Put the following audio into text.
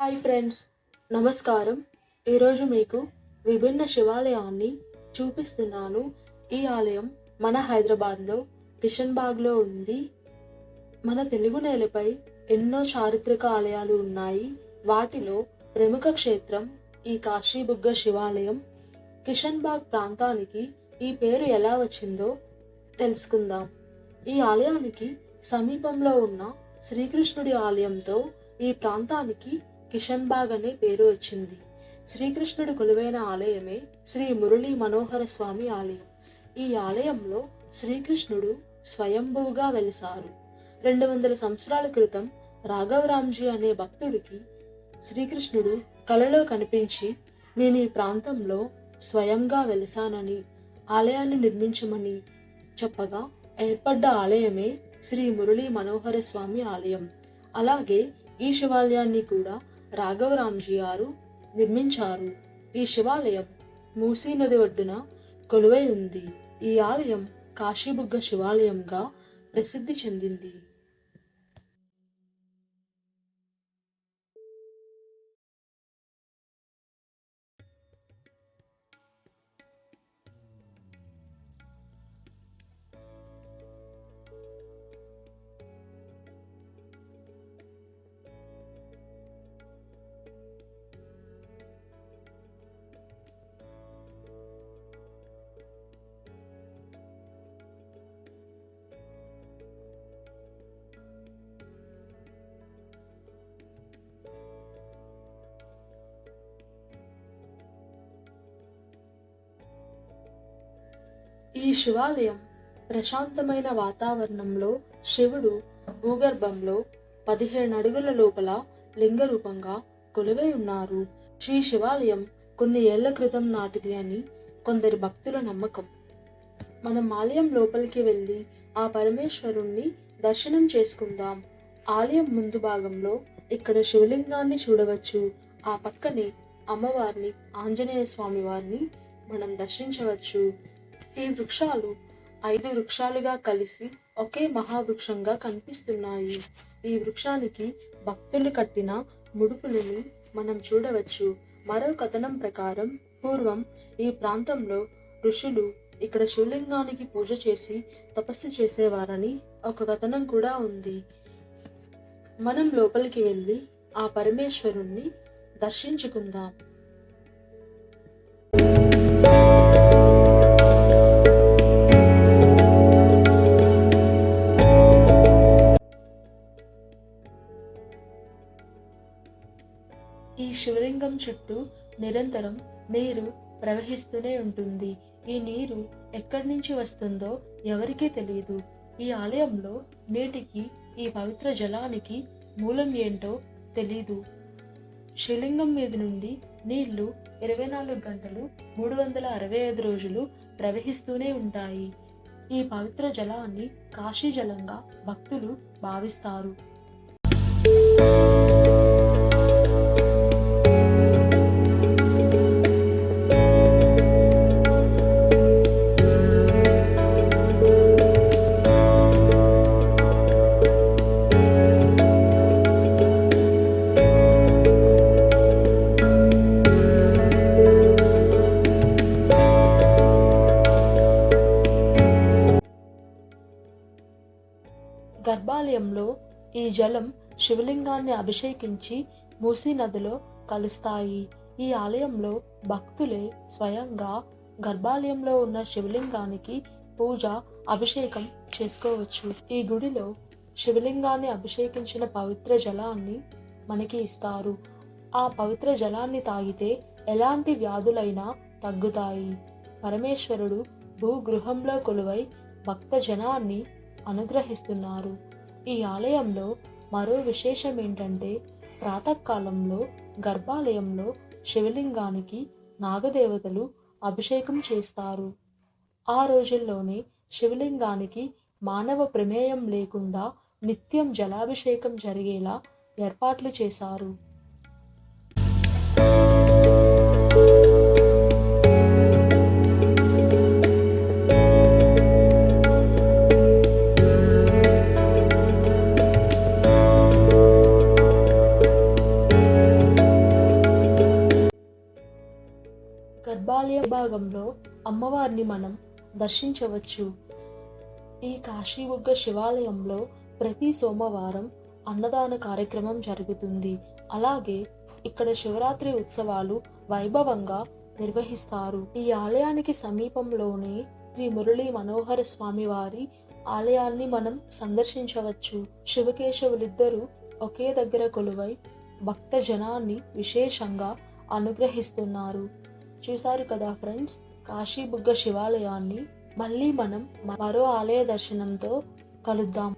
Hi friends, నమస్కారం. ఈరోజు మీకు విభిన్న శివాలయాన్ని చూపిస్తున్నాను. ఈ ఆలయం మన హైదరాబాద్లో కిషన్బాగ్లో ఉంది. మన తెలుగు నేలపై ఎన్నో చారిత్రక ఆలయాలు ఉన్నాయి. వాటిలో ప్రముఖ క్షేత్రం ఈ కాశీబుగ్గ శివాలయం. కిషన్బాగ్ ప్రాంతానికి ఈ పేరు ఎలా వచ్చిందో తెలుసుకుందాం. ఈ ఆలయానికి సమీపంలో ఉన్న శ్రీకృష్ణుడి ఆలయంతో ఈ ప్రాంతానికి కిషన్బాగ్ అనే పేరు వచ్చింది. శ్రీకృష్ణుడు కొలువైన ఆలయమే శ్రీ మురళీ మనోహర స్వామి ఆలయం. ఈ ఆలయంలో శ్రీకృష్ణుడు స్వయంభువుగా వెలిసారు. 200 సంవత్సరాల క్రితం రాఘవరాంజీ అనే భక్తుడికి శ్రీకృష్ణుడు కలలో కనిపించి, నేను ఈ ప్రాంతంలో స్వయంగా వెలిసానని, ఆలయాన్ని నిర్మించమని చెప్పగా ఏర్పడ్డ ఆలయమే శ్రీ మురళీ మనోహర స్వామి ఆలయం. అలాగే ఈ శివాలయాన్ని కూడా రాఘవరాంజీ గారు నిర్మించారు. ఈ శివాలయం మూసీ నది ఒడ్డున కొలువై ఉంది. ఈ ఆలయం కాశీబుగ్గ శివాలయంగా ప్రసిద్ధి చెందింది. ఈ శివాలయం ప్రశాంతమైన వాతావరణంలో శివుడు భూగర్భంలో 15 అడుగుల లోపల లింగ రూపంగా కొలువై ఉన్నారు. శ్రీ శివాలయం కొన్ని ఏళ్ల క్రితం నాటిది అని కొందరి భక్తుల నమ్మకం. మనం ఆలయం లోపలికి వెళ్ళి ఆ పరమేశ్వరుణ్ణి దర్శనం చేసుకుందాం. ఆలయం ముందు భాగంలో ఇక్కడ శివలింగాన్ని చూడవచ్చు. ఆ పక్కనే అమ్మవారిని, ఆంజనేయ స్వామి వారిని మనం దర్శించవచ్చు. ఈ వృక్షాలు 5 వృక్షాలుగా కలిసి ఒకే మహావృక్షంగా కనిపిస్తున్నాయి. ఈ వృక్షానికి భక్తులు కట్టిన ముడుపులను మనం చూడవచ్చు. మరో కథనం ప్రకారం పూర్వం ఈ ప్రాంతంలో ఋషులు ఇక్కడ శివలింగానికి పూజ చేసి తపస్సు చేసేవారని ఒక కథనం కూడా ఉంది. మనం లోపలికి వెళ్ళి ఆ పరమేశ్వరుణ్ణి దర్శించుకుందాం. ఈ శివలింగం చుట్టూ నిరంతరం నీరు ప్రవహిస్తూనే ఉంటుంది. ఈ నీరు ఎక్కడి నుంచి వస్తుందో ఎవరికీ తెలియదు. ఈ ఆలయంలో నీటికి, ఈ పవిత్ర జలానికి మూలం ఏంటో తెలీదు. శివలింగం మీద నుండి నీళ్లు 24 గంటలు 365 రోజులు ప్రవహిస్తూనే ఉంటాయి. ఈ పవిత్ర జలాన్ని కాశీ జలంగా భక్తులు భావిస్తారు. గర్భాలయంలో ఈ జలం శివలింగాన్ని అభిషేకించి మూసీ నదిలో కలుస్తాయి. ఈ ఆలయంలో భక్తులే స్వయంగా గర్భాలయంలో ఉన్న శివలింగానికి పూజ, అభిషేకం చేసుకోవచ్చు. ఈ గుడిలో శివలింగాన్ని అభిషేకించిన పవిత్ర జలాన్ని మనకి ఇస్తారు. ఆ పవిత్ర జలాన్ని తాగితే ఎలాంటి వ్యాధులైనా తగ్గుతాయి. పరమేశ్వరుడు భూగృహంలో కొలువై భక్త జనాన్ని అనుగ్రహిస్తున్నారు. ఈ ఆలయంలో మరో విశేషం ఏంటంటే, ప్రాతకాలంలో గర్భాలయంలో శివలింగానికి నాగదేవతలు అభిషేకం చేస్తారు. ఆ రోజుల్లోనే శివలింగానికి మానవ ప్రమేయం లేకుండా నిత్యం జలాభిషేకం జరిగేలా ఏర్పాట్లు చేశారు. గర్భాలయ భాగంలో అమ్మవారిని మనం దర్శించవచ్చు. ఈ కాశీబుగ్గ శివాలయంలో ప్రతి సోమవారం అన్నదాన కార్యక్రమం జరుగుతుంది. అలాగే ఇక్కడ శివరాత్రి ఉత్సవాలు వైభవంగా నిర్వహిస్తారు. ఈ ఆలయానికి సమీపంలోనే శ్రీ మురళీ మనోహర స్వామి వారి ఆలయాన్ని మనం సందర్శించవచ్చు. శివకేశవులిద్దరూ ఒకే దగ్గర కొలువై భక్త జనాన్ని విశేషంగా అనుగ్రహిస్తున్నారు. చూశారు కదా ఫ్రెండ్స్, కాశీబుగ్గ శివాలయాన్ని. మళ్ళీ మనం మరో ఆలయ దర్శనంతో కలుద్దాం.